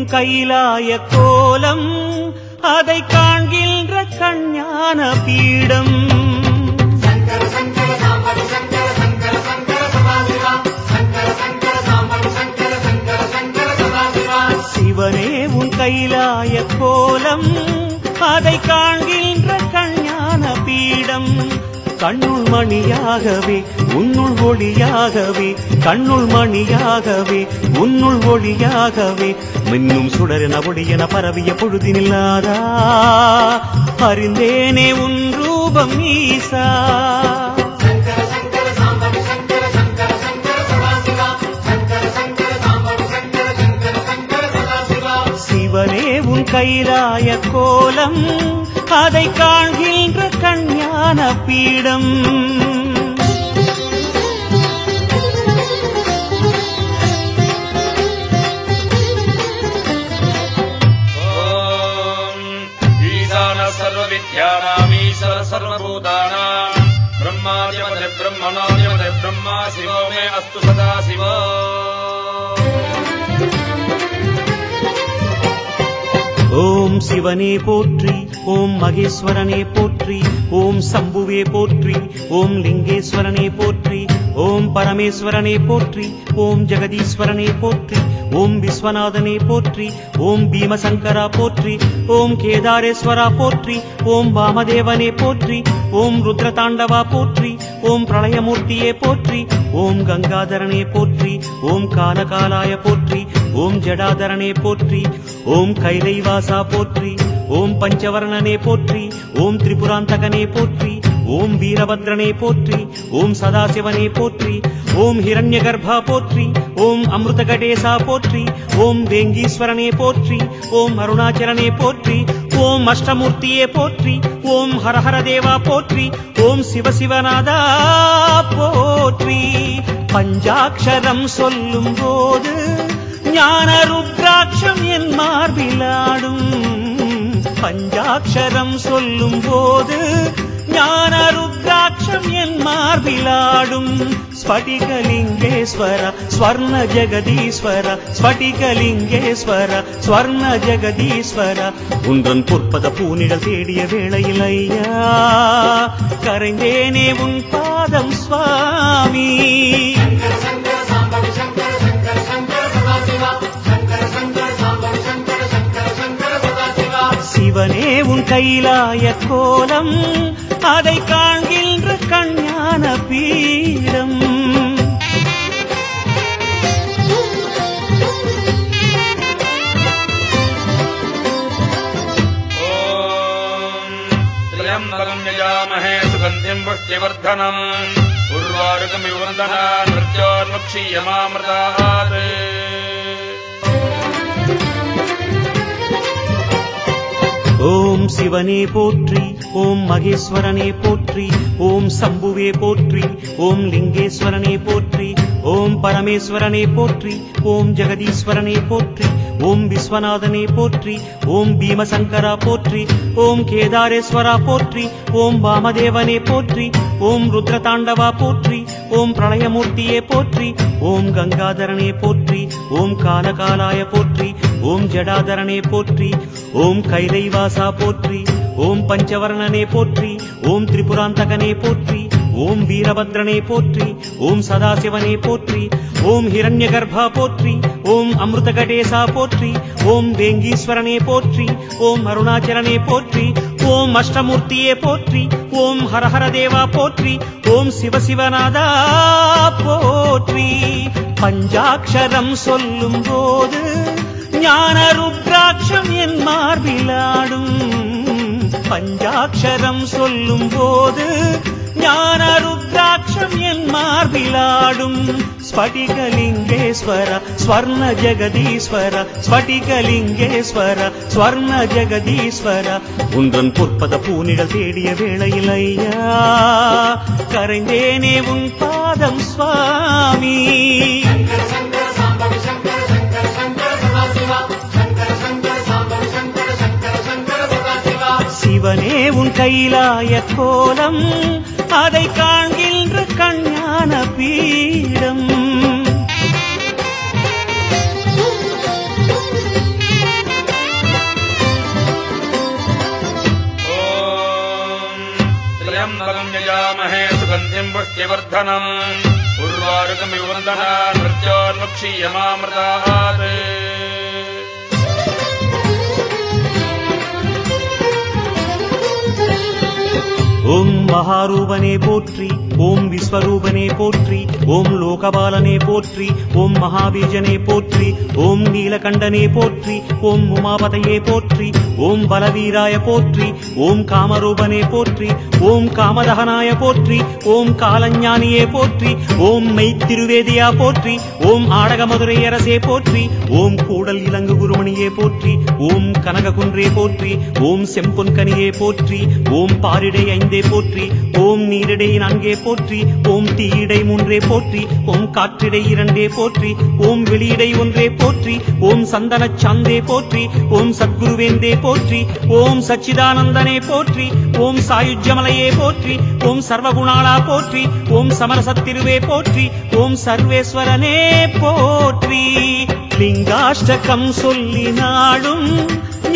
உன் கைலாய கோலம் அதை காண்கின்ற கஞ்ஞான பீடம். சிவனே உன் கைலாய கோலம் அதை காண்கின்ற கஞ்ஞான பீடம். கண்ணுள் மணியாகவே உன்னுள் ஒளியாகவே, கண்ணுள் மணியாகவே உன்னுள் ஒளியாகவே, மின்னும் சுடரென ஒளியென பரவிய பொழுதினில்லாதா அறிந்தேனே உன் ரூபம் ஈசா. சிவனே உன் கைலாய கோலம் அதை காண்கின்ற கஞ்ஞான பீடம். ஈசான சர்வவித்யானாமீஸ்வர சர்வபூதானாம் பிரம்மாதிபதே பிரம்மணாதிபதே பிரம்மா சிவோ மே அஸ்து சதா சிவோ. ஓம் சிவனே போற்றி, ஓம் மகேஸ்வரனே போற்றி, ஓம் சம்புவே போற்றி, ஓம் லிங்கேஸ்வரனே போற்றி, ஓம் பரமேஸ்வரனே போற்றி, ஓம் ஜெகதீஸ்வரனே போற்றி, ஓம் விஸ்வநாதனே போற்றி, ஓம் பீமசங்கரா போற்றி, ஓம் கேதாரேஸ்வரா போற்றி, ஓம் வாமதேவனே போற்றி, ஓம் ருத்ரதாண்டவா போற்றி, ஓம் பிரளயமூர்த்தியே போற்றி, ஓம் கங்காதரனே போற்றி, ஓம் காலகாலாய போற்றி, ஓம் ஜடாதரனே போற்றி, ஓம் கைலைவாசா போற்றி, ஓம் பஞ்சவர்ணனே போற்றி, ஓம் திரிபுராந்தகனே போற்றி, ஓம் வீரபத்ரனே போற்றி, ஓம் சதாசிவனே போற்றி, ஓம் ஹிரண்யகர்பா போற்றி, ஓம் அமிர்தகடேசா போற்றி, ஓம் வேங்கீஸ்வரனே போற்றி, ஓம் அருணாச்சலனே போற்றி, ஓம் அஷ்டமூர்த்தியே போற்றி, ஓம் ஹரஹர தேவா போற்றி, ஓம் சிவசிவநாதா போற்றி. பஞ்சாட்சரம் சொல்லும் போது ஞான ருத்ராட்சம் என் மார்பிலாடும். பஞ்சாட்சரம் சொல்லும் போது ஞான ருத்ராட்சம் என் மார்பிலாடும். ஸ்படிகலிங்கேஸ்வர ஸ்வர்ண ஜெகதீஸ்வர, ஸ்படிகலிங்கேஸ்வர ஸ்வர்ண ஜெகதீஸ்வர, உன்றன் பொற்பத பூனிடல் தேடிய வேளையில் ஐயா கரைந்தேனே உன் பாதம் சுவாமி. சிவனே உன் கைலாய கோலம் அதை காண்கின்ற கஞ்ஞான பீடம். த்ர்யம்பகம் யஜாமஹே சுகந்திம் புஷ்டிவர்தனம் உர்வாருகமிவ வந்தனான் மிருத்யோர்முக்ஷீயமாம்ருதாத். ஓம் சிவனே போற்றி, ஓம் மகேஸ்வரனே போற்றி, ஓம் சம்புவே போற்றி, ஓம் லிங்கேஸ்வரனே போற்றி, ஓம் பரமேஸ்வரனே போற்றி, ஓம் ஜெகதீஸ்வரனே போற்றி, ஓம் விஸ்வநாதனே போற்றி, ஓம் பீமசங்கரா போற்றி, ஓம் கேதாரேஸ்வரா போற்றி, ஓம் வாமதேவனே போற்றி, ஓம் ருத்ரதாண்டவா போற்றி, ஓம் பிரளயமூர்த்தியே போற்றி, ஓம் கங்காதரனே போற்றி, ஓம் காலகாலாய போற்றி, ஓம் ஜடாதரனே போற்றி, ஓம் கைலைவாசா போற்றி, ஓம் பஞ்சவர்ணனே போற்றி, ஓம் திரிபுராந்தகனே போற்றி, ஓம் வீரபத்ரனே போற்றி, ஓம் சதாசிவனே போற்றி, ஓம் ஹிரண்யகர்பா போற்றி, ஓம் அமிர்தகடேசா போற்றி, ஓம் வேங்கீஸ்வரனே போற்றி, ஓம் அருணாச்சலனே போற்றி, ஓம் அஷ்டமூர்த்தியே போற்றி, ஓம் ஹரஹர தேவா போற்றி, ஓம் சிவசிவநாதா போற்றி. பஞ்சாட்சரம் சொல்லும் போது ஞான ருத்ராட்சம் என் மார்பிலாடும். பஞ்சாட்சரம் சொல்லும் போது ஞான ருத்ராட்சம் என் மார்பிலாடும். ஸ்படிகலிங்கேஸ்வர ஸ்வர்ண ஜெகதீஸ்வர, ஸ்படிகலிங்கேஸ்வர ஸ்வர்ண ஜெகதீஸ்வர, உன்றன் பொற்பத பூனிடல் தேடிய வேளையில் ஐயா கரைந்தேனே உன் பாதம் சுவாமி. சிவனே உன் கைலாய கோலம் அதை காண்கின்ற கஞ்ஞான பீடம். त्र्यम्बकम् यजामहे सुगन्धिम् पुष्टिवर्धनम् उर्वारुकमिव वन्दनान् मृत्योर्मुक्षीयमामृतात् ஓம் மகாரூபனே போற்றி, ஓம் விஸ்வரூபனே போற்றி, ஓம் லோகபாலனே போற்றி, ஓம் மகாபீஜனே போற்றி, ஓம் நீலகண்டனே போற்றி, ஓம் உமாபதையே போற்றி, ஓம் பலவீராய போற்றி, ஓம் காமரூபனே போற்றி, ஓம் காமதகனாய போற்றி, ஓம் காலஞானியே போற்றி, ஓம் மெய்த்திருவேதியா போற்றி, ஓம் ஆடகமதுரை அரசே போற்றி, ஓம் கூடல் இலங்கு குருமணியே போற்றி, ஓம் கனககுன்றே போற்றி, ஓம் செம்பொன்கனியே போற்றி, ஓம் பாரிடை ஐந்தே போற்றி, ஓம் நீரிடை நான்கே போற்றி, ஓம் தீயிடை மூன்றே போற்றி, ஓம் காற்றிடை இரண்டே போற்றி, ஓம் வெளியிடை ஒன்றே போற்றி, ஓம் சந்தன சாந்தே போற்றி, ஓம் சத்குருவேந்தே போற்றி, ஓம் சச்சிதானந்தனே போற்றி, ஓம் சாயுஜ்யமலையே போற்றி, ஓம் சர்வகுணாளா போற்றி, ஓம் சமரசத்திருவே போற்றி, ஓம் சர்வேஸ்வரனே போற்றி. லிங்காஷ்டகம் சொல்லி நாடும்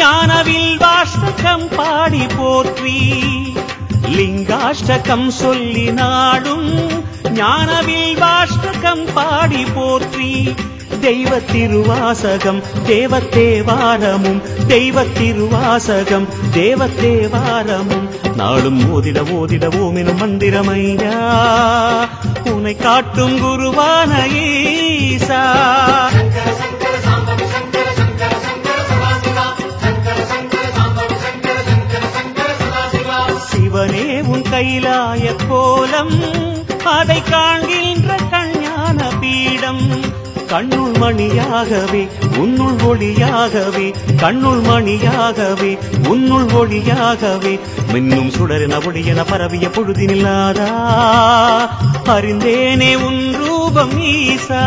ஞானவில் வாஷ்டகம் பாடி போற்றி, லிங்காஷ்டகம் சொல்லி நாடும் ஞானவில் வாஷ்டகம் பாடி போற்றி. தெய்வ திருவாசகம் தேவத்தேவாரமும், தெய்வ திருவாசகம் தேவத்தேவாரமும் நாளும் ஓதிட ஓதிட ஓமெனும் மந்திரமையா உன்னை காட்டும் குருவான ஈசா. சிவனே உன் கைலாய கோலம், அதை காண்கின்ற கஞ்ஞான பீடம். கண்ணுள் மணியாகவே உன்னுள் ஒளியாகவே, கண்ணுள் மணியாகவே உன்னுள் ஒளியாகவே மின்னும் சுடரென ஒளியென பரவிய பொழுதினில்லாதா அறிந்தேனே உன் ரூபம் ஈசா.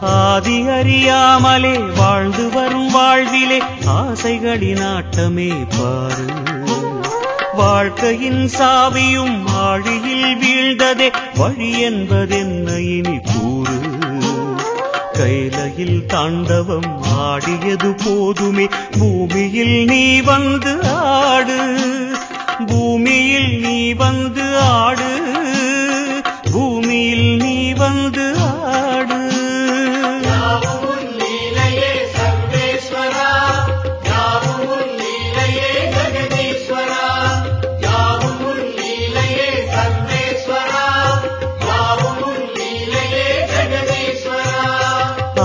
ஆதி அறியாமலே வாழ்ந்து வரும் வாழ்விலே ஆசைகளின் ஆட்டமே பாரு. வாழ்க்கையின் சாவியும் ஆழியில் வீழ்ந்ததே வழி என்பதென்ன இனி கூறு. கைலையில் தாண்டவம் ஆடியது போதுமே, பூமியில் நீ வந்து ஆடு, பூமியில் நீ வந்து ஆடு, பூமியில் நீ வந்து ஆடு.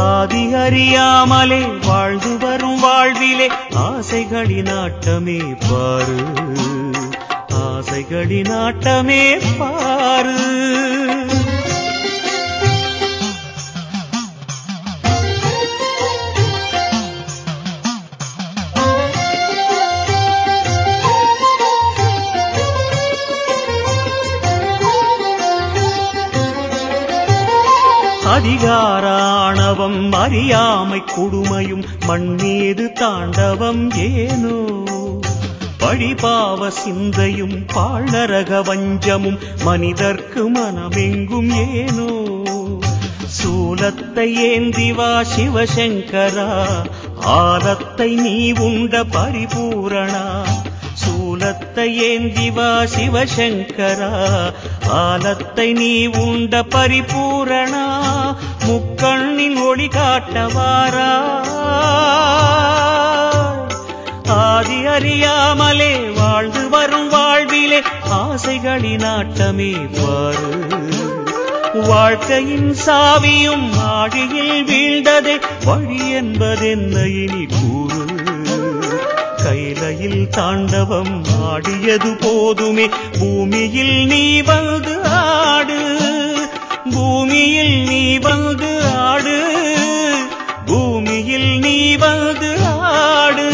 ஆதி அறியாமலே வாழ்ந்து வரும் வாழ்விலே ஆசைகளின் ஆட்டமே பாரு, ஆசைகளின் ஆட்டமே பாரு. அதிகாராணவம் அறியாமை கொடுமையும் மண்மீது தாண்டவம் ஏனோ பழிபாவ சிந்தையும் பாழ்நரக வஞ்சமும் மனிதர்க்கு மனமெங்கும் ஏனோ சூலத்தை ஏந்திவா சிவசங்கரா ஆலத்தை நீ உண்ட பரிபூரணா சூலத்தை ஏந்திவா சிவசங்கரா ஆலத்தை நீ உண்ட பரிபூரணா முக்கண்ணின் ஒளி காட்டவாரா ஆதி அறியாமலே வாழ்ந்து வரும் வாழ்விலே ஆசைகளின் ஆட்டமே பாரு வாழ்க்கையின் சாவியும் ஆழியில் வீழ்ந்ததே வழி என்பதென்ன இனி கூறு கைலையில் தாண்டவம் ஆடியது போதுமே பூமியில் நீ வந்து ஆடு பூமியில் நீ வந்து ஆடு பூமியில் நீ வந்து ஆடு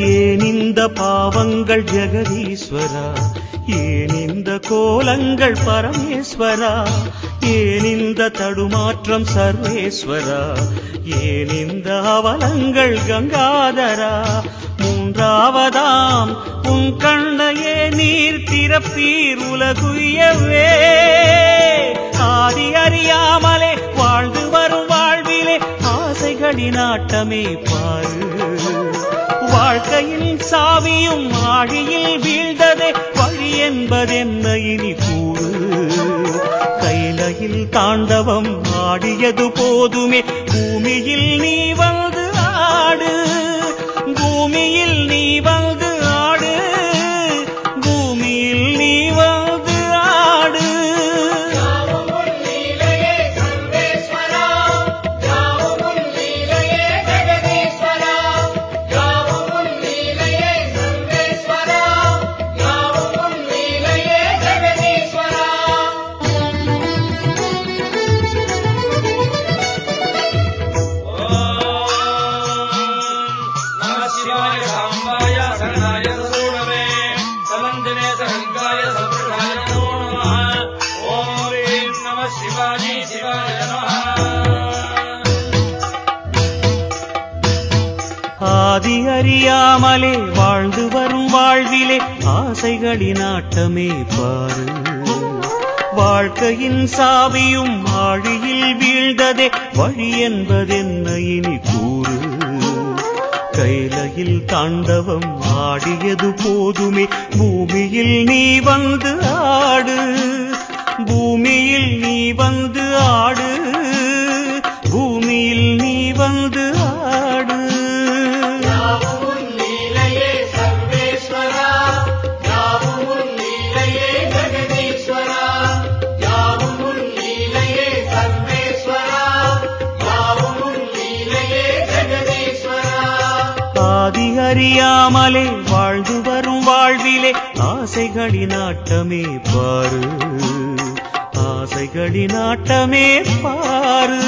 ஏனிந்த பாவங்கள் ஜெகதீஸ்வரா ஏனிந்த கோலங்கள் பரமேஸ்வரா ஏனிந்த தடுமாற்றம் சர்வேஸ்வரா ஏனிந்த அவலங்கள் கங்காதரா மூன்றாவதாம் உன் கண்ணையே நீர் திறப்பீர் உலகுயவே ஆதி அறியாமலே வாழ்ந்து வரும் வாழ்விலே ஆசைகளின் ஆட்டமே பாரு வாழ்க்கையின் சாவியும் ஆழியில் வீழ்ந்ததே வழி என்பதென்ன இனி கூறு கைலையில் தாண்டவம் ஆடியது போதுமே பூமியில் நீ வந்து ஆடு பூமியில் நீ வந்து ஆடு பூமியில் நீ வந்து ஆடு ஆதி அறியாமலே வாழ்ந்து வரும் வாழ்விலே ஆசைகளின் ஆட்டமே பாரு வாழ்க்கையின் சாவியும் ஆழியில் வீழ்ந்ததே வழி என்பதென்ன இனி கூறு கைலையில் தாண்டவம் ஆடியது போதுமே பூமியில் நீ வந்து ஆடு பூமியில் நீ வந்து ஆடு பூமியில் நீ வந்து ஆடு ஆதி அறியாமலே வாழ்ந்து வரும் வாழ்விலே ஆசைகளின் ஆட்டமே பாரு ஆசைகளின் ஆட்டமே பாரு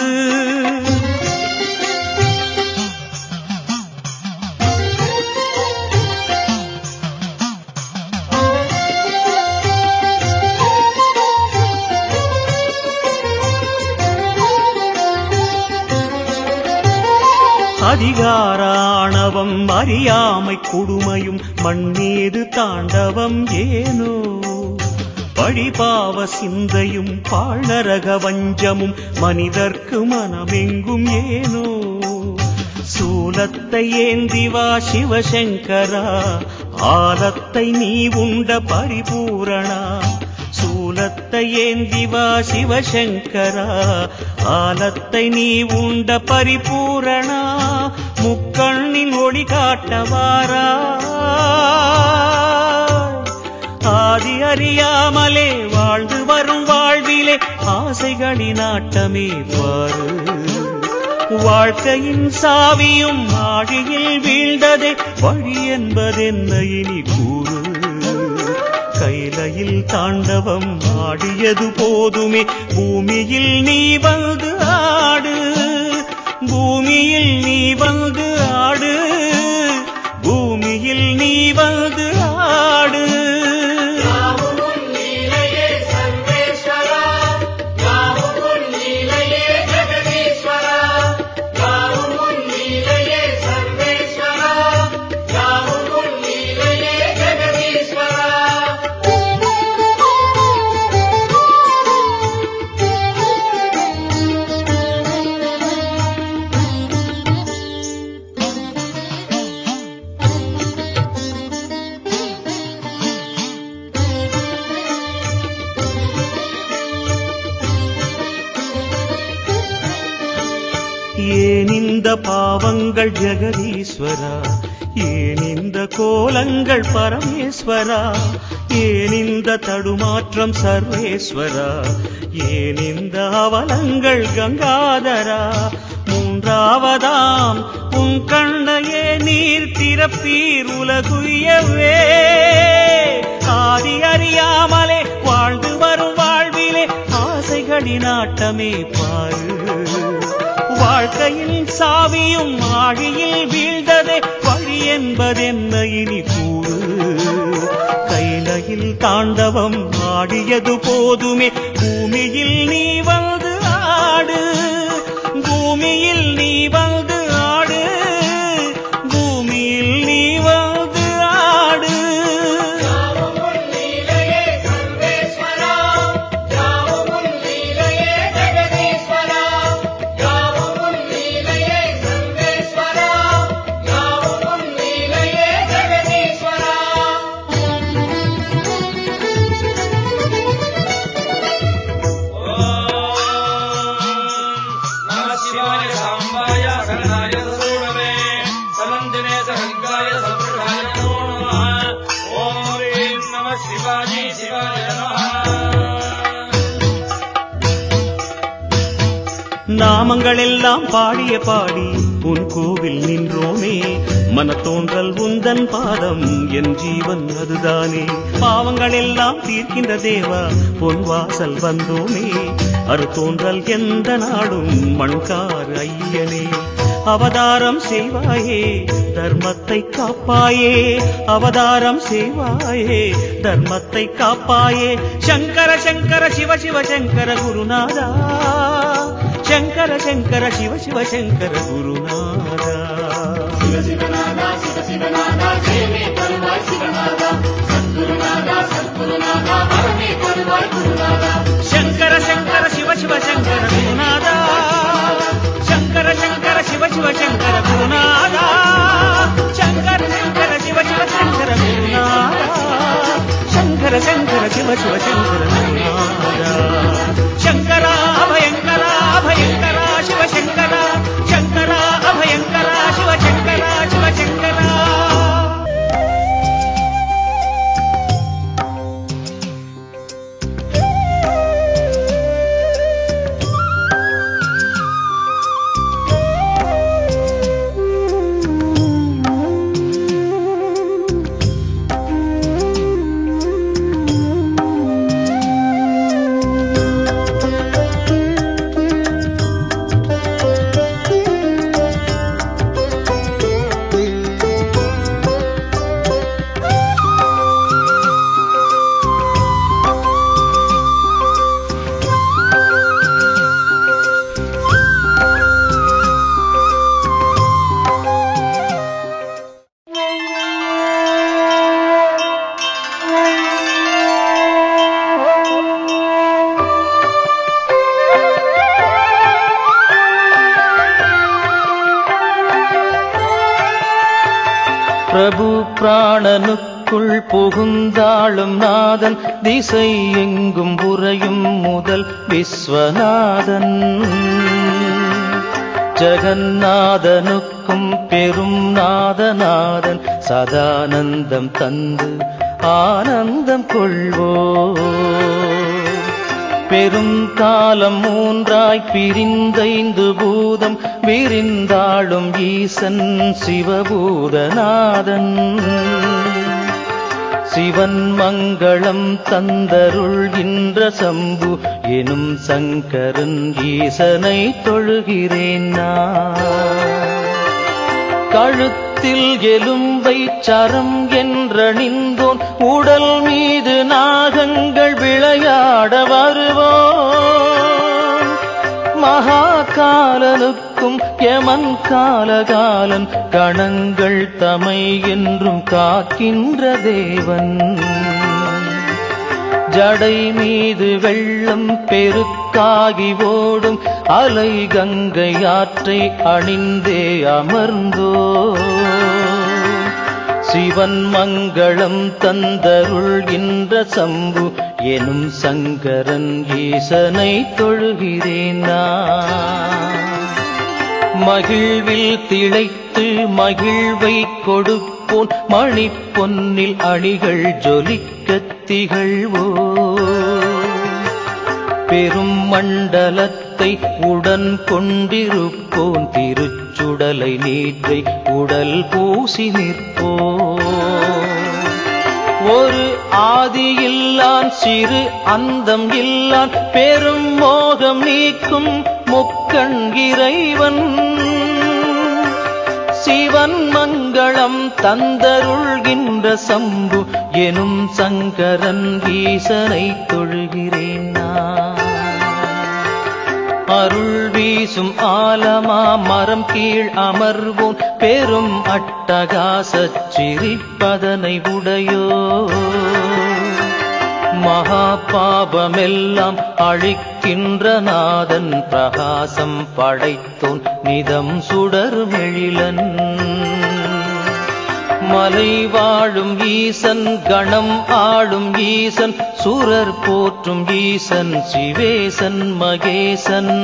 அதிகாராணவம் அறியாமை கொடுமையும் மண்மீது தாண்டவம் ஏனோ பழிபாவ சிந்தையும் பாழ்நரக வஞ்சமும் மனிதர்க்கு மனமெங்கும் ஏனோ சூலத்தை ஏந்திவா சிவசங்கரா ஆலத்தை நீ உண்ட பரிபூரணா சூலத்தை ஏந்திவா சிவசங்கரா ஆலத்தை நீ உண்ட பரிபூரணா முக்கண்ணின் ஒளி காட்டவாரா ஆதி அறியாமலே வாழ்ந்து வரும் வாழ்விலே ஆசைகளின் ஆட்டமே பாரு. வாழ்க்கையின் சாவியும் ஆழியில் வீழ்ந்ததே வழி என்பதென்ன இனி கூறு. கைலையில் தாண்டவம் ஆடியது போதுமே பூமியில் நீ வந்து ஆடு. பூமியில் நீ வந்து ஆடு. பூமியில் நீ வந்து ஆடு. ஏன் இந்த பாவங்கள் ஜெகதீஸ்வரா, ஏன் இந்த கோலங்கள் பரமேஸ்வரா, ஏன் இந்த தடுமாற்றம் சர்வேஸ்வரா, ஏன் இந்த அவலங்கள் கங்காதரா. மூன்றாவதாம் உன் கண்ணையே நீர் திறப்பீர் உலகுயவே. ஆதி அறியாமலே வாழ்ந்து வரும் வாழ்விலே ஆசைகளின் ஆட்டமே பாரு. வாழ்க்கையின் சாவியும் ஆழியில் வீழ்ந்ததே வழி என்பதென்ன இனி கூறு. கைலையில் தாண்டவம் ஆடியது போதுமே பூமியில் நீ வந்து ஆடு. பூமியில் நீ வந்து ஆடு. பூமியில் நீ வந்து ஆடு. நாமங்கள் எல்லாம் பாடிய பாடி உன் கோவில் நின்றோமே. மனத்தோன்றல் உந்தன் பாதம் என் ஜீவன் அதுதானே. பாவங்கள் எல்லாம் தீர்க்கின்ற தேவா பொன் வாசல் வந்தோமே. அறுத்தோன்றல் எந்த நாடும் மண்கார் ஐயனே. அவதாரம் செய்வாயே தர்மத்தை காப்பாயே. அவதாரம் செய்வாயே தர்மத்தை காப்பாயே. சங்கர சங்கர சிவ சிவ சங்கர குருநாதா. சங்கர சங்கர சிவ சிவ சங்கர குருநாதா. சிவ சிவநாதா சிவ சிவநாதா ஜெயமே தருவாய் சிவநாதா. சத்குருநாதா சத்குருநாதா பரமே தருவாய் குருநாதா. சங்கர சங்கர சிவ சிவ சங்கர குருநாதா. சங்கர சங்கர சிவ சிவ சங்கர குருநாதா. சங்கர சங்கர சிவ சிவ சங்கர குருநாதா. சங்கர சங்கர சிவ சிவ சங்கர குருநாதா. சங்கரா அபயங்கரா அபயங்கரா சிவ சங்கரா. சங்கரா அபயங்கரா சிவ சங்கரா சிவ சங்கரா. பிரபு பிராணனுக்குள் புகுந்தாளும் நாதன். திசை எங்கும் புரையும் முதல் விஸ்வநாதன். ஜெகநாதனுக்கும் பெரும் நாதநாதன். சதானந்தம் தந்து ஆனந்தம் கொள்வோம். பெரும் காலம் மூன்றாய் பிரிந்தைந்து பூதம் விரிந்தாளும் ஈசன் சிவபூதநாதன். சிவன் மங்களம் தந்தருள்கின்ற சம்பு எனும் சங்கரன் ஈசனை தொழுகிறேன் நான். கழுத்தில் எலும்பை சரம் என்றணிந்தோன் உடல் மீது நாகங்கள் விளையாட வருவோம். மகாகாலனுக்கும் யமன் காலகாலன் கணங்கள் தமை என்றும் காக்கின்ற தேவன். ஜடை மீது வெள்ளம் பெருக்காகி ஓடும் அலை கங்கை ஆற்றை அணிந்தே அமர்ந்தோ. சிவன் மங்களம் தந்தருள்கின்ற சம்பு எனும் சங்கரன் ஈசனை தொழுகிறேன் நான். மகிழ்வில் திளைத்து மகிழ்வை கொடுப்போன் மணி பொன்னில் அணிகள் ஜொலிக்கத் திகழ்வோ. பெரும் மண்டலத்தை உடன் கொண்டிருப்போன் திருச்சுடலை நீற்றை உடல் பூசி நிற்போ. ஒரு ஆதியில்லான் சிறு அந்தம் இல்லான் பெரும் மோகம் நீக்கும் முக்கண் இறைவன். சிவன் மங்களம் தந்தருள்கின்ற சம்பு எனும் சங்கரன் ஈசனை தொழுகிறேன் நான். அருள் வீசும் ஆலமா மரம் கீழ் அமர்வோம் பெரும் அட்டகாசச் சிரிப்பதனை உடையோ. மகா பாபமெல்லாம் அழிக்கின்ற நாதன் பிரகாசம் படைத்தோன் நிதம் சுடர்மெழிலன். மலை வாழும் ஈசன் கணம் ஆளும் ஈசன் சுரர் போற்றும் ஈசன் சிவேசன் மகேசன்.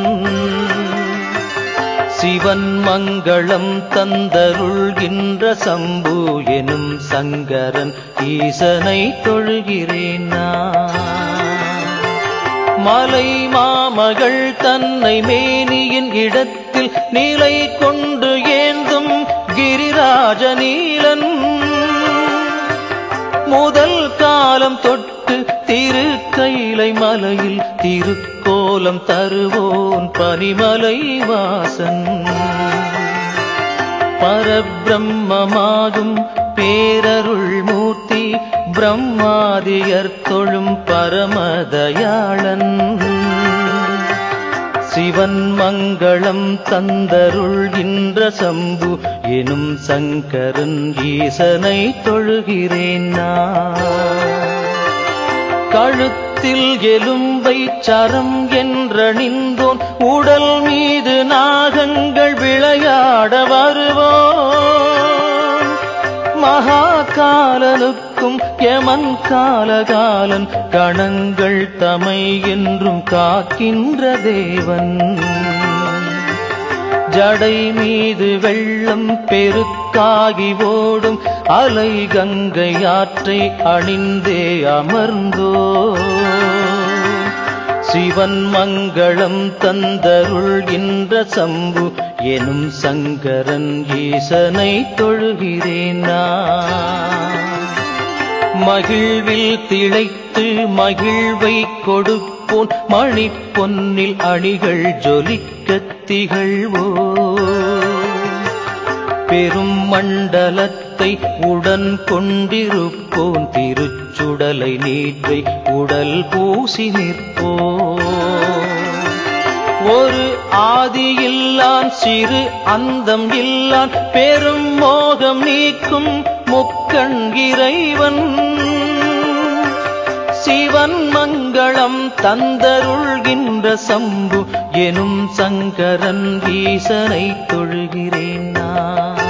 சிவன் மங்களம் தந்தருள்கின்ற சம்பு எனும் சங்கரன் ஈசனை தொழுகிறேன் நான். மலை மாமகள் தன்னை மேனியின் இடத்தில் நிலை கொண்டு ஏந்தும் கிரிராஜ நீலன். முதல் காலம் தொட்டு திருக்கைலை மலையில் திருக்கோலம் தருவோன் பனிமலை வாசன். பரபிரம்மமாகும் பேரருள் மூர்த்தி பிரம்மாதியர் தொழும் பரமதயாளன். சிவன் மங்களம் தந்தருள்கின்ற சம்பு எனும் சங்கரன் ஈசனை தொழுகிறேன் நான். கழுத்தில் எலும்பை சரம் என்றணிந்தோன் உடல் மீது நாகங்கள் விளையாட வருவோம். மகாகாலனுக்கும் யமன் காலகாலன் கணங்கள் தமை என்றும் காக்கின்ற தேவன். ஜடை மீது வெள்ளம் பெருக்காகி ஓடும் அலை கங்கை ஆற்றை அணிந்தே அமர்ந்தோ. சிவன் மங்களம் தந்தருள்கின்ற சம்பு எனும் சங்கரன் ஈசனை தொழுகிறேன் நான். மகிழ்வில் திளைத்து மகிழ்வை கொடுப்போன் மணி பொன்னில் அணிகள் ஜொலிக்கத் திகழ்வோ. பெரும் மண்டலத்தை உடன் கொண்டிருப்போன் திருச்சுடலை நீற்றை உடல் பூசி நிற்போ. ஒரு ஆதியில்லான் சிறு அந்தம் இல்லான் பெரும் மோகம் நீக்கும் முக்கண் இறைவன். சிவன் மங்களம் தந்தருள்கின்ற சம்பு எனும் சங்கரன் ஈசனை தொழுகிறேன் நான்.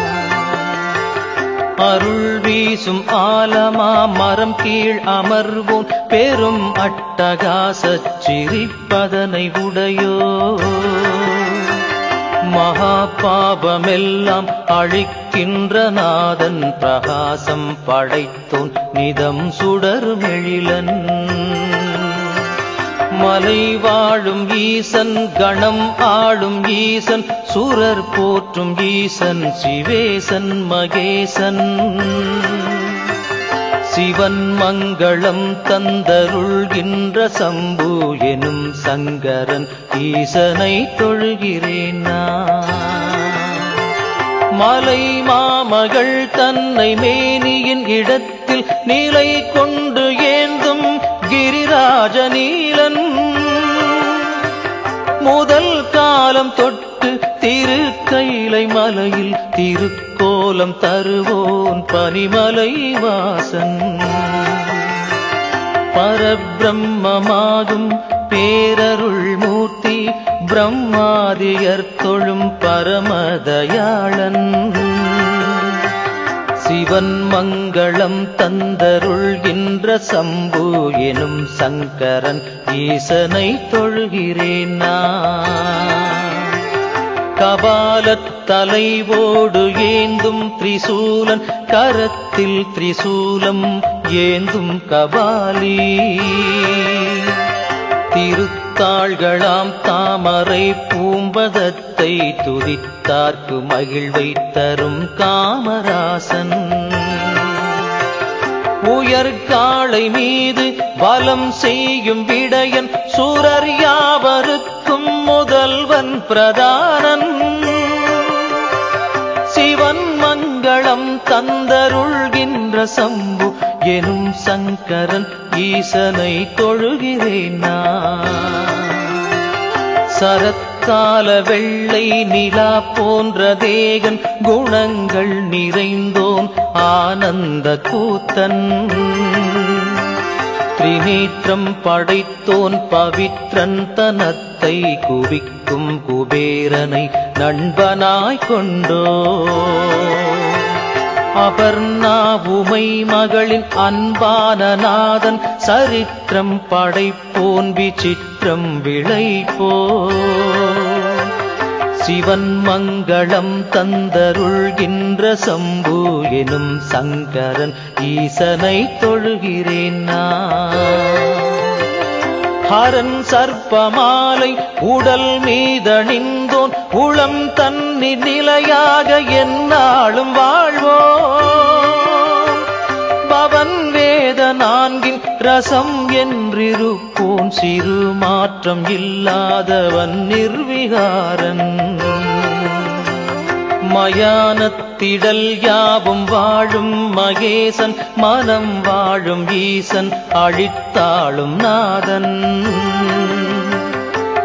அருள் வீசும் ஆலமா மரம் கீழ் அமர்வோம் பெரும் அட்டகாசச் சிரிப்பதனை உடையோ. மகா பாபமெல்லாம் அழிக்கின்ற நாதன் பிரகாசம் படைத்தோன் நிதம் சுடர்மெழிலன் மலை வாழும் ஈசன் கணம் ஆளும் ஈசன் சூரர் போற்றும் ஈசன் சிவேசன் மகேசன் சிவன் மங்களம் தந்தருள்கின்ற சம்பு எனும் சங்கரன் ஈசனை தொழுகிறேன் மலை மாமகள் தன்னை மேனியின் இடத்தில் நிலை கொண்டு ஏந்தும் கிரிராஜ நீலன் முதல் காலம் தொட்டு திருக்கைலை மலையில் திருக்கோலம் தருவோன் பனிமலை வாசன் பரபிரம்மமாகும் பேரருள் மூர்த்தி பிரம்மாதியர் தொழும் பரமதயாளன் சிவன் மங்களம் தந்தருள்கின்ற சம்பு எனும் சங்கரன் ஈசனை தொழுகிறேன் கபாலத் தலைவோடு ஏந்தும் திரிசூலன் கரத்தில் திரிசூலம் ஏந்தும் கபாலி திருத்தாள்களாம் தாமரை பூம்பதத்தை துதித்தார்க்கு மகிழ்வை தரும் காமராசன் உயர்காளை மீது வலம் செய்யும் விடையன் சூரர் யாவருக்கும் முதல்வன் பிரதானன் சிவன் மங்களம் தந்தருள்கின்ற சம்பு எனும் சங்கரன் ஈசனை தொழுகிறேன் சரத்கால வெள்ளை நிலா போன்ற தேகன் குணங்கள் நிறைந்தோன் ஆனந்த கூத்தன் திரிநேற்றம் படைத்தோன் பவித்ரன் தனத்தை குவிக்கும் குபேரனை நண்பனாய் கொண்டோ அபர்ணா உமை மகளின் அன்பான நாதன் சரித்திரம் படைப்போன் விசித்திரம் விளைப்போ சிவன் மங்களம் தந்தருள்கின்ற சம்பு எனும் சங்கரன் ஈசனை தொழுகிறேன் ஹரன் சர்ப்பமாலை உடல் மீதணிந்தோன் உளம் தன்னி நிலையாக எந்நாளும் வாழ்வோ பவன் வேத நான்கின் ரசம் என்றிருப்போன் சிறு மாற்றம் இல்லாதவன் நிர்விகாரன் மயானத்திடல் யாவும் வாழும் மகேசன் மனம் வாழும் ஈசன் அழித்தாளும் நாதன்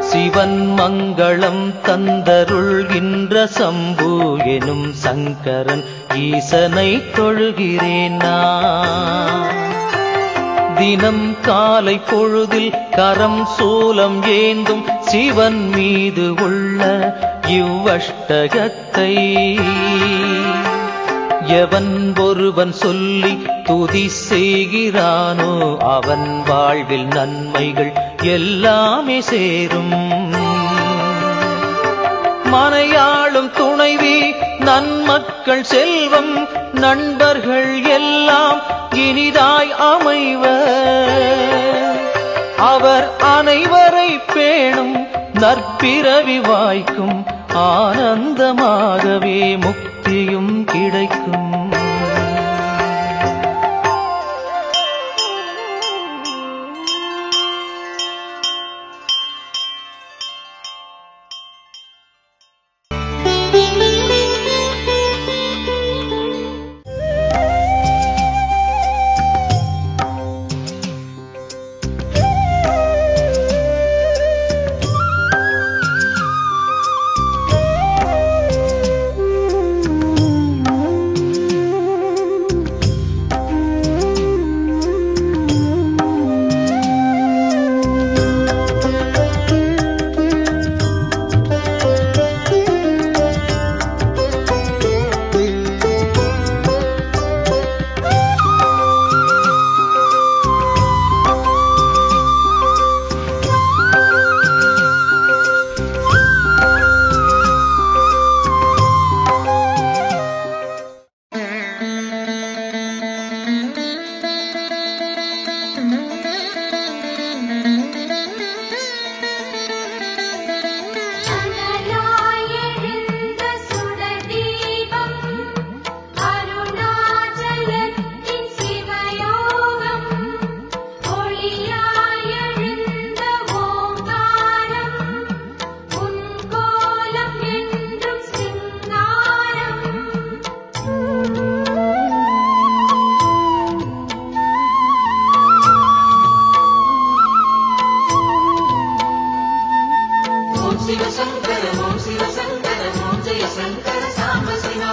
சிவன் மங்களம் தந்தருள்கின்ற சம்பு எனும் சங்கரன் ஈசனை தொழுகிறேன் தினம் காலை பொழுதில் கரம் சூலம் ஏந்தும் சிவன் மீது உள்ள இவ்வஷ்டகத்தை எவன் ஒருவன் சொல்லி துதி செய்கிறானோ அவன் வாழ்வில் நன்மைகள் எல்லாமே சேரும் மனையாளும் துணைவி நன்மக்கள் செல்வம் நண்பர்கள் எல்லாம் இனிதாய் அமைவர் அவர் அனைவரை பேணும் நற்பிறவி வாய்க்கும் ஆனந்தமாகவே முக்தியும் கிடைக்கும் சிவசங்கர ஓம் சிவசங்கர ஓம் ஜெய சங்கர சாம்ப சிவா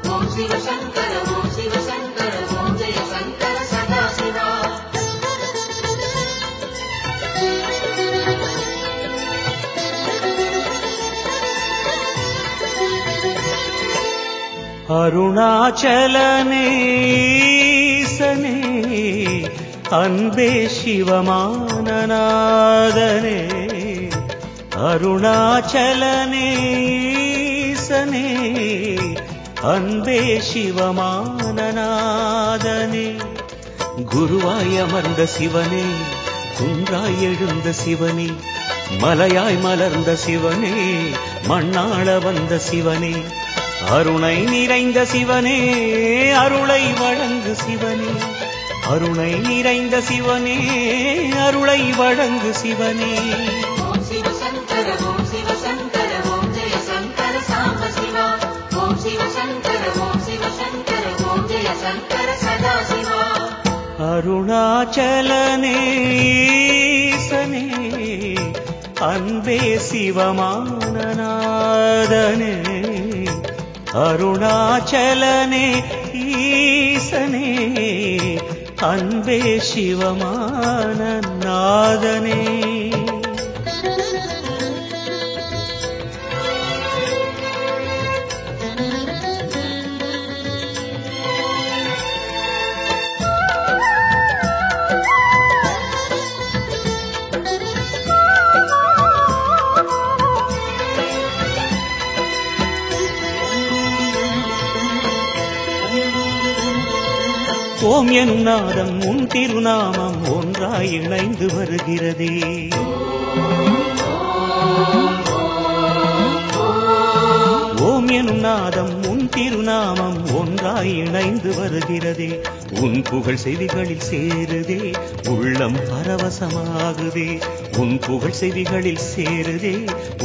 ஓம் சிவசங்கர ஓம் சிவசங்கர ஓம் ஜெய சங்கர சதா சிவா அருணாச்சலனேசனே அன்பே சிவமானநாதனே அருணாச்சலனேசனே அன்பே சிவமானநாதனே குருவாய் அமர்ந்த சிவனே குன்றாய் எழுந்த சிவனே மலையாய் மலர்ந்த சிவனே மண்ணாள வந்த சிவனே அருணை நிறைந்த சிவனே அருளை வழங்கு சிவனே அருணை நிறைந்த சிவனே அருளை வழங்கு சிவனே ஓம் சிவசங்கர ஓம் சிவசங்கர ஓம் ஜெய சங்கர சாம்ப சிவா ஓம் சிவசங்கர ஓம் சிவசங்கர ஓம் ஜெய சங்கர சதா சிவா அருணாச்சலனேசனே அன்பே சிவமானநாதனே அருணாச்சலனே ஈசனே அன்பே சிவமானநாதனே ஓம் எனும் நாதம் உன் திருநாமம் ஒன்றாய் இணைந்து வருகிறதே ஓம் எனும் நாதம் உன் திருநாமம் ஒன்றாய் இணைந்து வருகிறதே உன் புகழ் செவிகளில் சேருதே உள்ளம் பரவசமாகுதே உன் புகழ் செவிகளில் சேருதே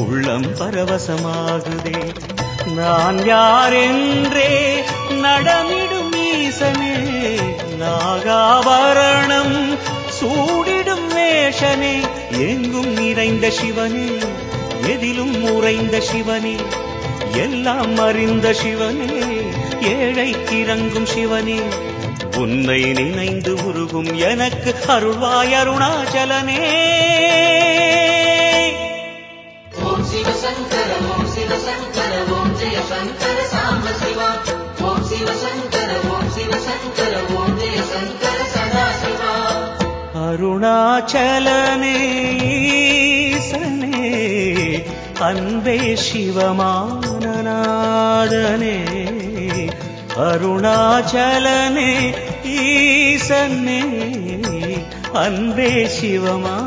உள்ளம் பரவசமாகுதே நான் யாரென்றே நடமிடும் ஈசனே நாகாபரணம் சூடிடும் மேஷனே எங்கும் நிறைந்த சிவனே எதிலும் உறைந்த சிவனே எல்லாம் அறிந்த சிவனே ஏழைக்கு இறங்கும் சிவனே உன்னை நினைந்து உருகும் எனக்கு அருள்வாய் அருணாச்சலனே ஓம் சிவசங்கர ஓம் சிவசங்கர ஓம் ஜெய சங்கர சாம்ப சிவா ஓம் சிவசங்கர ஓம் சிவசங்கர ஓம் ஜெய சங்கர சதா சிவா அருணாச்சலனே ஈசனே அன்பே சிவமானநாதனே அருணாச்சலனே ஈசனே அன்பே சிவமானநாதனே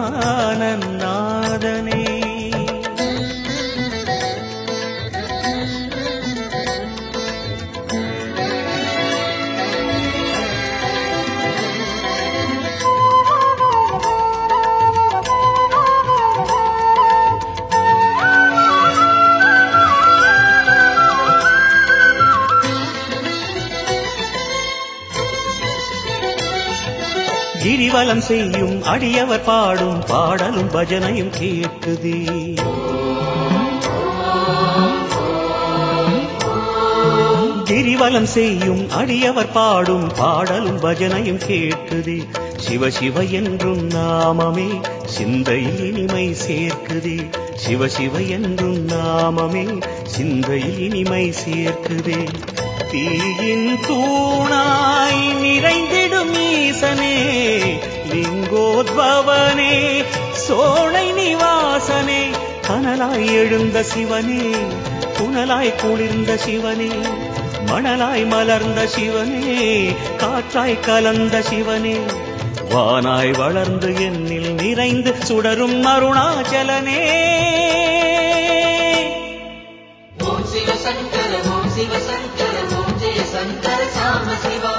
கிரிவலம் செய்யும் அடியவர் பாடும் பாடலும் பஜனையும் கேட்குதே கிரிவலம் செய்யும் அடியவர் பாடும் பாடலும் பஜனையும் கேட்குதே சிவ சிவ என்றும் நாமமே சிந்தையில் இனிமை சேர்க்குதே சிவ சிவ என்றும் நாமமே சிந்தையில் இனிமை சேர்க்குதே தீயின் தூணாய் நிறைந்திடும் ஈசனே லிங்கோத்பவனே சோழை நிவாசனே கனலாய் எழுந்த சிவனே புனலாய் குளிர்ந்த சிவனே மணலாய் மலர்ந்த சிவனே காற்றாய் கலந்த சிவனே வானாய் வளர்ந்து என்னில் நிறைந்து சுடரும் அருணாச்சலனே ஓம் சிவசங்கர ஓம் சிவசங்கர ஓம் ஜெய சங்கர சாம்ப சிவா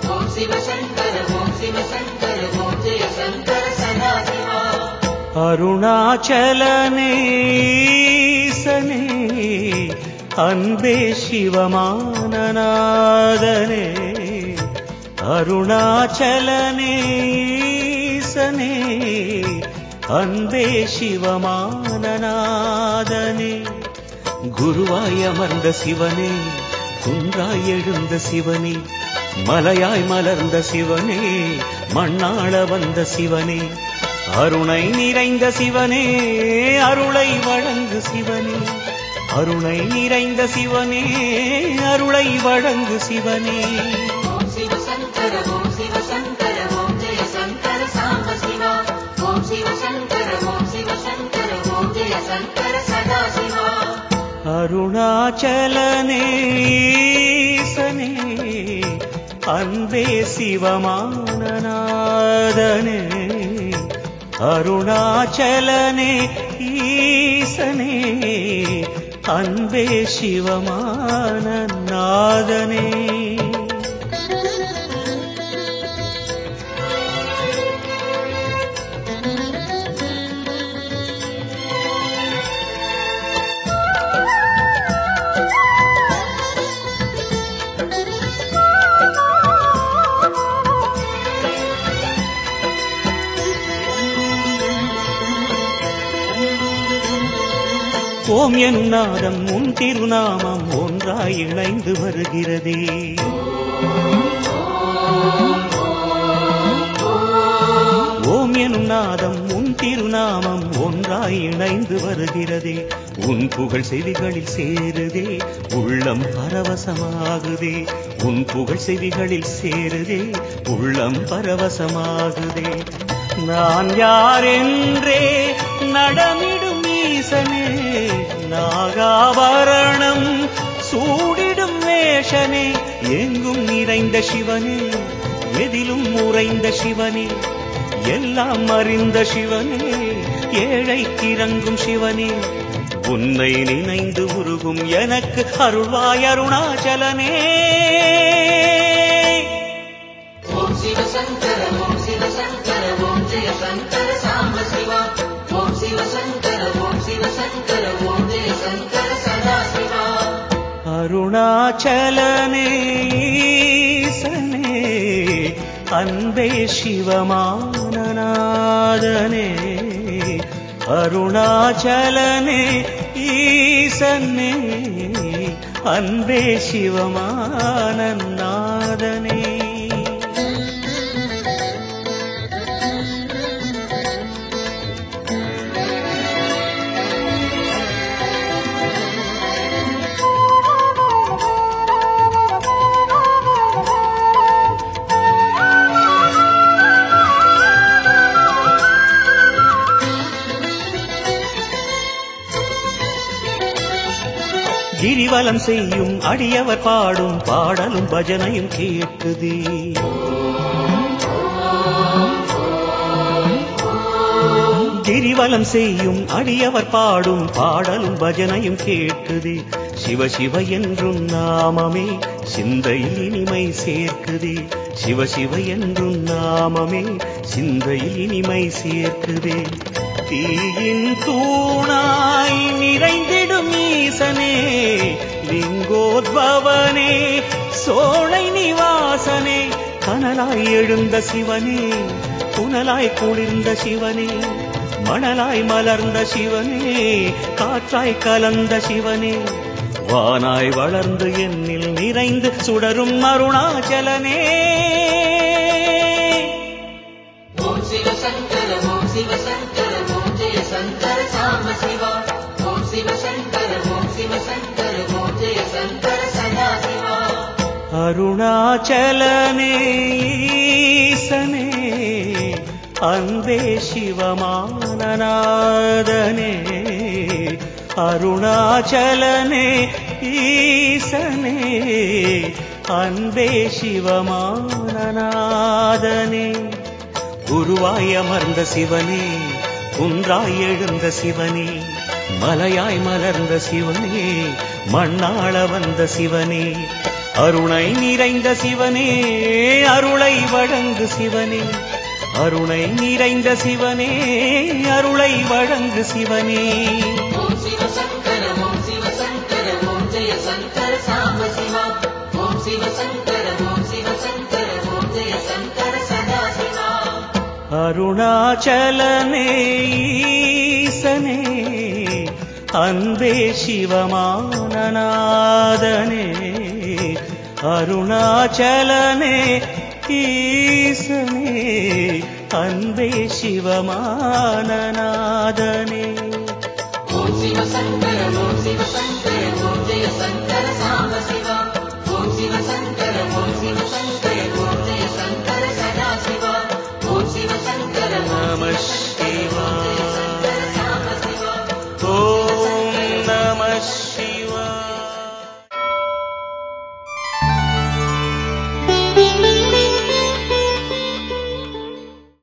ஓம் சிவசங்கர ஓம் சிவசங்கர ஓம் ஜெய சங்கர சதா சிவா அருணாச்சலனே ஈசனே அன்பே சிவமானநாதனே அருணாச்சலனே ஈசனே அன்பே சிவமானநாதனே. குருவாய் அமர்ந்த சிவனே, குன்றாய் எழுந்த சிவனே, மலையாய் மலர்ந்த சிவனே, மண்ணாள வந்த சிவனே, அருணை நிறைந்த சிவனே, அருளை வழங்கு சிவனே, அருணை நிறைந்த சிவனே, அருளை வழங்கு சிவனே. ஓம் சிவ சங்கர ஓம் சிவ சங்கர ஓம் ஜெய சங்கர சாம்ப சிவா. ஓம் சிவ சங்கர ஓம் சிவ சங்கர ஓம் ஜெய சங்கர சதா சிவா. அருணாச்சலனே ஈசனே, அன்பே சிவமானநாதனே. அருணாச்சலனே ஈசனே, அன்பே சிவமானநாதனே. ஓம் எனும் நாதம் உன் திருநாமம் ஒன்றாய் இணைந்து வருகிறதே. ஓம் எனும் நாதம் உன் திருநாமம் ஒன்றாய் இணைந்து வருகிறதே. உன் புகழ் செவிகளில் சேருதே, உள்ளம் பரவசமாகுதே. உன் புகழ் செவிகளில் சேருதே, உள்ளம் பரவசமாகுதே. நான் யாரென்றே நடமிடும் ஈசனே, நாகாபரணம் சூடிடும் வேஷனே, எங்கும் நிறைந்த சிவனே, எதிலும் உறைந்த சிவனே, எல்லாம் அறிந்த சிவனே, ஏழைக்கிறங்கும் சிவனே, உன்னை நினைந்து உருகும் எனக்கு அருள்வாய் அருணாச்சலனே. ஓம் சிவ சங்கர ஓம் சிவ சங்கர ஓம் ஜெய சங்கர சாம்ப சிவா. ஓம் சிவ சங்கர ஓம் சிவ சங்கர ஓம் ஜெய சங்கர சதா சிவா. அருணாச்சலனே ஈசனே, அன்பே சிவமானநாதனே. அருணாச்சலனே ஈசனே, அன்பே சிவமானநாதனே. கிரிவலம் செய்யும் அடியவர் பாடும் பாடலும் பஜனையும் கேட்குதே. கிரிவலம் செய்யும் அடியவர் பாடும் பாடலும் பஜனையும் கேட்குதே. சிவ சிவ என்றும் நாமமே சிந்தையில் இனிமை சேர்க்குதே. சிவ சிவ என்றும் நாமமே சிந்தையில் இனிமை சேர்க்குதே. தீயின் தூணாய் நிறைந்திடும் ஈசனே, லிங்கோத்பவனே, சோலை நிவாசனே, கனலாய் எழுந்த சிவனே, புனலாய் குளிர்ந்த சிவனே, மணலாய் மலர்ந்த சிவனே, காற்றாய் கலந்த சிவனே, வானாய் வளர்ந்து என்னில் நிறைந்து சுடரும் அருணாச்சலனே. ஓம் சிவ சங்கர ஓம் சிவ சங்கர ஓம் ஜெய சங்கர சாம்ப சிவா. ஓம் சிவ சங்கர ஓம் சிவ சங்கர ஓம் ஜெய சங்கர சதா சிவா. அருணாச்சலனே ஈசனே, அன்பே சிவமானநாதனே. அருணாச்சலனே ஈசனே, அன்பே சிவமானநாதனே. குருவாய் அமர்ந்த சிவனே, குன்றாய் எழுந்த சிவனே, மலையாய் மலர்ந்த சிவனே, மண்ணாள வந்த சிவனே, அருணை நிறைந்த சிவனே, அருளை வழங்கு சிவனே, அருணை நிறைந்த சிவனே, அருளை வழங்கு சிவனே. ஓம் சிவ சங்கர ஓம் சிவ சங்கர ஓம் ஜெய சங்கர சாம்ப சிவா. ஓம் சிவ சங்கர ஓம் சிவ சங்கர ஓம் ஜெய சங்கர சதா சிவா. அருணாச்சலனே ஈசனே அன்பே சிவமானநாதனே அருணாச்சலனே ஈசனே அன்பே சிவமானநாதனே ஓம் சிவ சங்கர ஓம் சிவ சங்கர ஓம் ஜெய சங்கர சாம சிவா ஓம் சிவ சங்கர ஓம் சிவ சங்கர